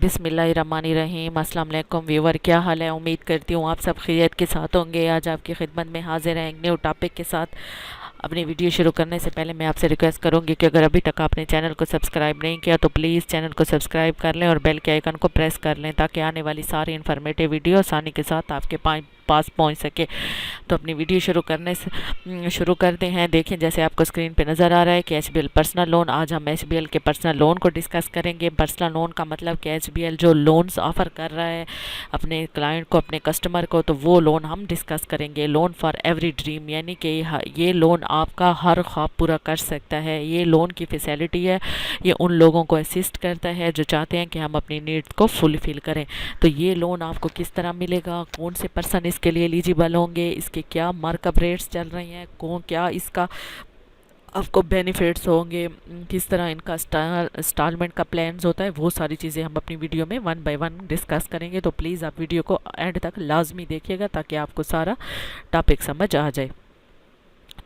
बिस्मिल्लाहिर्रहमानिर्रहीम। अस्सलाम वालेकुम व्यूवर, क्या हाल है? उम्मीद करती हूँ आप सब खैरियत के साथ होंगे। आज आपकी खिदमत में हाजिर हैं एक न्यू टॉपिक के साथ। अपनी वीडियो शुरू करने से पहले मैं आपसे रिक्वेस्ट करूंगी कि अगर अभी तक आपने चैनल को सब्सक्राइब नहीं किया तो प्लीज़ चैनल को सब्सक्राइब कर लें और बेल के आइकन को प्रेस कर लें ताकि आने वाली सारी इन्फॉर्मेटिव वीडियो आसानी के साथ आपके पास पहुंच सके। तो अपनी वीडियो शुरू करते हैं। देखें, जैसे आपको स्क्रीन पे नज़र आ रहा है कि एचबीएल पर्सनल लोन। आज हम एचबीएल के पर्सनल लोन को डिस्कस करेंगे। पर्सनल लोन का मतलब कि एचबीएल जो लोन्स ऑफ़र कर रहा है अपने क्लाइंट को, अपने कस्टमर को, तो वो लोन हम डिस्कस करेंगे। लोन फॉर एवरी ड्रीम, यानी कि ये लोन आपका हर ख्वाब पूरा कर सकता है। ये लोन की फैसिलिटी है, ये उन लोगों को असिस्ट करता है जो चाहते हैं कि हम अपनी नीड्स को फुलफिल करें। तो ये लोन आपको किस तरह मिलेगा, कौन से पर्सन इसके लिए एलिजिबल होंगे, इसके क्या मार्कअप रेट्स चल रही हैं, कौन क्या इसका आपको बेनिफिट्स होंगे, किस तरह इनका इंस्टॉलमेंट का प्लान्स होता है, वो सारी चीज़ें हम अपनी वीडियो में वन बाय वन डिस्कस करेंगे। तो प्लीज़ आप वीडियो को एंड तक लाजमी देखिएगा ताकि आपको सारा टॉपिक समझ आ जाए।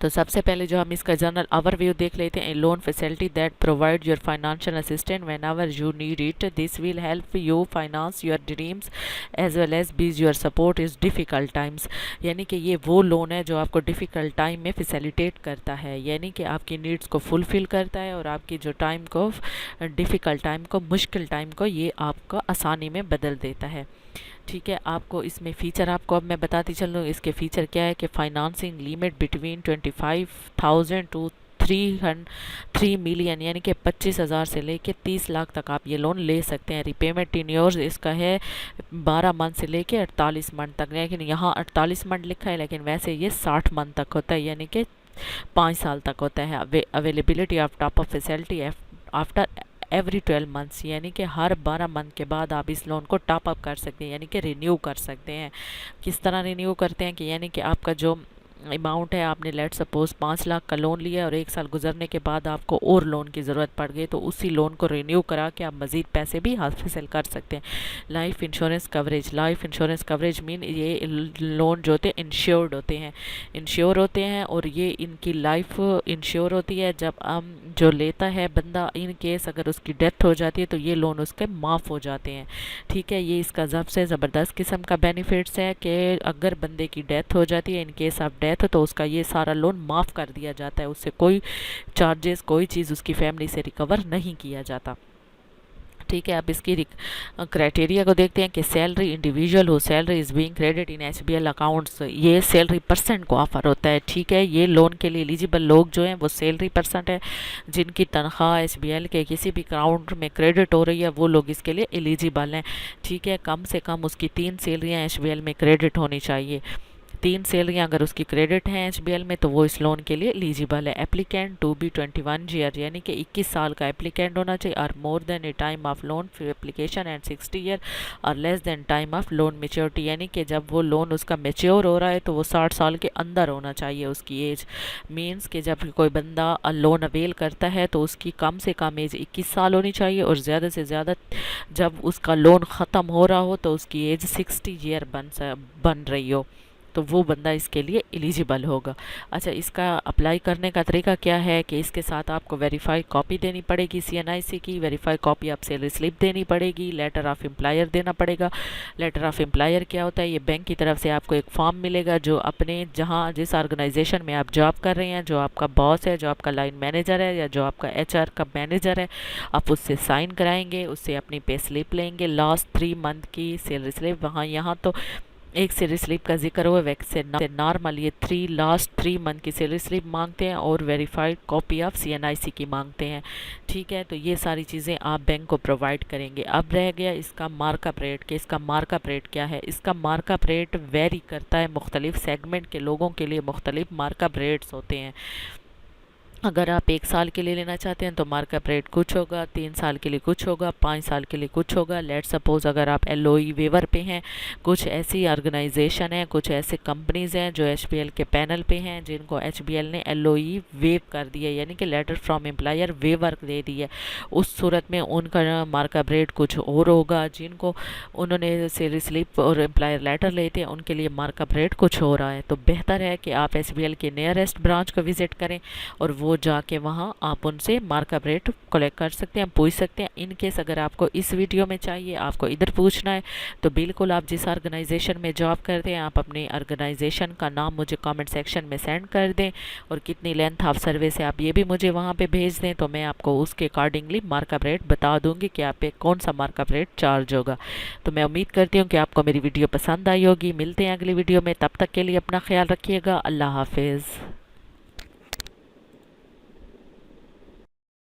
तो सबसे पहले जो हम इसका जनरल ओवरव्यू देख लेते हैं। Loan facility that provide your financial assistant whenever you need it. This will help you finance your dreams as well as be your support is difficult times. यानी कि ये वो लोन है जो आपको डिफ़िकल्ट टाइम में facilitate करता है, यानी कि आपकी नीड्स को फुलफ़िल करता है और आपकी जो टाइम को, डिफ़िकल्ट टाइम को, मुश्किल टाइम को ये आपको आसानी में बदल देता है। ठीक है, आपको इसमें फ़ीचर आपको अब मैं बताती चल रही हूँ। इसके फ़ीचर क्या है कि financing limit between 25,000 to 3 million, यानी कि 25,000 से लेके 30 लाख तक आप ये लोन ले सकते हैं। रिपेमेंट टेन्योर इसका है 12 मंथ से लेके 48 मंथ तक, लेकिन यहाँ 48 मंथ लिखा है लेकिन वैसे ये 60 मंथ तक होता है, यानी कि 5 साल तक होता है। Availability of top up facility after every 12 months, यानी कि हर 12 मंथ के बाद आप इस लोन को टॉप अप कर सकते हैं, यानी कि रिन्यू कर सकते हैं। किस तरह रिन्यू करते हैं कि यानी कि आपका जो अमाउंट है, आपने लेट सपोज 5 लाख का लोन लिया और 1 साल गुजरने के बाद आपको और लोन की ज़रूरत पड़ गई तो उसी लोन को रिन्यू करा के आप मज़ीद पैसे भी हासिल कर सकते हैं। Life insurance coverage. Life insurance coverage mean ये लोन जो होते हैं इंश्योर्ड होते हैं और ये इनकी लाइफ इंश्योर होती है। जब हम जो लेता है बंदा, इन केस अगर उसकी डेथ हो जाती है तो ये लोन उसके माफ़ हो जाते हैं। ठीक है, ये इसका सबसे ज़बरदस्त किस्म का बेनिफिट्स है कि अगर बंदे की डेथ हो जाती है, इन केस ऑफ डेथ, तो उसका ये सारा लोन माफ़ कर दिया जाता है। उससे कोई चार्जेस, कोई चीज़ उसकी फैमिली से रिकवर नहीं किया जाता। ठीक है, अब इसकी क्राइटेरिया को देखते हैं कि सैलरी इंडिविजुअल हो salary is being credit in HBL accounts. ये सैलरी परसेंट को ऑफर होता है। ठीक है, ये लोन के लिए एलिजिबल लोग जो हैं वो सैलरी परसेंट है, जिनकी तनख्वाह एचबीएल के किसी भी अकाउंट में क्रेडिट हो रही है वो लोग इसके लिए एलिजिबल हैं। ठीक है, कम से कम उसकी 3 सैलरियाँ एचबीएल में क्रेडिट होनी चाहिए। 3 सैलरियाँ अगर उसकी क्रेडिट हैं एचबीएल में तो वो इस लोन के लिए एलिजिबल है। एप्लीकेंट टू बी 21 ईयर, यानी कि 21 साल का एप्लीकेंट होना चाहिए। और more than a time of loan application and 60 year और less than time of loan maturity, यानी कि जब वो लोन उसका मेच्योर हो रहा है तो वो 60 साल के अंदर होना चाहिए उसकी एज। मीन्स कि जब कोई बंदा लोन अवेल करता है तो उसकी कम से कम एज 21 साल होनी चाहिए और ज़्यादा से ज़्यादा जब उसका लोन ख़त्म हो रहा हो तो उसकी एज 60 ईयर बन रही हो, तो वो बंदा इसके लिए एलिजिबल होगा। अच्छा, इसका अप्लाई करने का तरीका क्या है कि इसके साथ आपको वेरीफाई कॉपी देनी पड़ेगी सीएनआईसी की, वेरीफाई कॉपी आप सैलरी स्लिप देनी पड़ेगी, लेटर ऑफ एम्प्लॉयर देना पड़ेगा। लेटर ऑफ एम्प्लॉयर क्या होता है? ये बैंक की तरफ से आपको एक फॉर्म मिलेगा जो अपने जिस ऑर्गेनाइजेशन में आप जॉब कर रहे हैं, जो आपका बॉस है, जो आपका लाइन मैनेजर है या जो आपका एचआर का मैनेजर है, आप उससे साइन कराएंगे, उससे अपनी पे स्लिप लेंगे, लास्ट 3 मंथ की सैलरी स्लिप। वहाँ यहाँ तो एक सैलरी स्लिप का जिक्र हुआ, वैसे नॉर्मल ये लास्ट 3 मंथ की सैलरी स्लिप मांगते हैं और वेरीफाइड कॉपी ऑफ सीएनआईसी की मांगते हैं। ठीक है, तो ये सारी चीज़ें आप बैंक को प्रोवाइड करेंगे। अब रह गया इसका मार्कअप रेट कि इसका मार्कअप रेट क्या है। इसका मार्कअप रेट वेरी करता है, मुख्तलिफ सेगमेंट के लोगों के लिए मुख्तलिफ मार्कअप रेट्स होते हैं। अगर आप 1 साल के लिए लेना चाहते हैं तो मार्कअप रेट कुछ होगा, 3 साल के लिए कुछ होगा, 5 साल के लिए कुछ होगा। लेट सपोज अगर आप एलओई वेवर पे हैं, कुछ ऐसी ऑर्गेनाइजेशन है, कुछ ऐसे कंपनीज़ हैं जो एचबीएल के पैनल पे हैं जिनको एचबीएल ने एलओई वेव कर दिया, यानी कि लेटर फ्रॉम एम्प्लॉयर वेवर दे दी है, उस सूरत में उनका मार्कअप रेट कुछ और होगा। जिनको उन्होंने सैलरी स्लिप और एम्प्लॉयर लेटर लेते हैं उनके लिए मार्कअप रेट कुछ हो रहा है। तो बेहतर है कि आप एचबीएल के नियरेस्ट ब्रांच को विज़िट करें और वो वो जाके वहाँ आप उनसे मार्कअप रेट कलेक्ट कर सकते हैं, पूछ सकते हैं। इन केस अगर आपको इस वीडियो में चाहिए, आपको इधर पूछना है, तो बिल्कुल आप जिस ऑर्गेनाइजेशन में जॉब करते हैं आप अपनी ऑर्गेनाइजेशन का नाम मुझे कमेंट सेक्शन में सेंड कर दें, और कितनी लेंथ ऑफ सर्विस है आप ये भी मुझे वहाँ पे भेज दें, तो मैं आपको उसके अकॉर्डिंगली मार्कअप रेट बता दूंगी कि आप पे कौन सा मार्कअप रेट चार्ज होगा। तो मैं उम्मीद करती हूँ कि आपको मेरी वीडियो पसंद आई होगी। मिलते हैं अगली वीडियो में, तब तक के लिए अपना ख्याल रखिएगा। अल्लाह हाफिज़।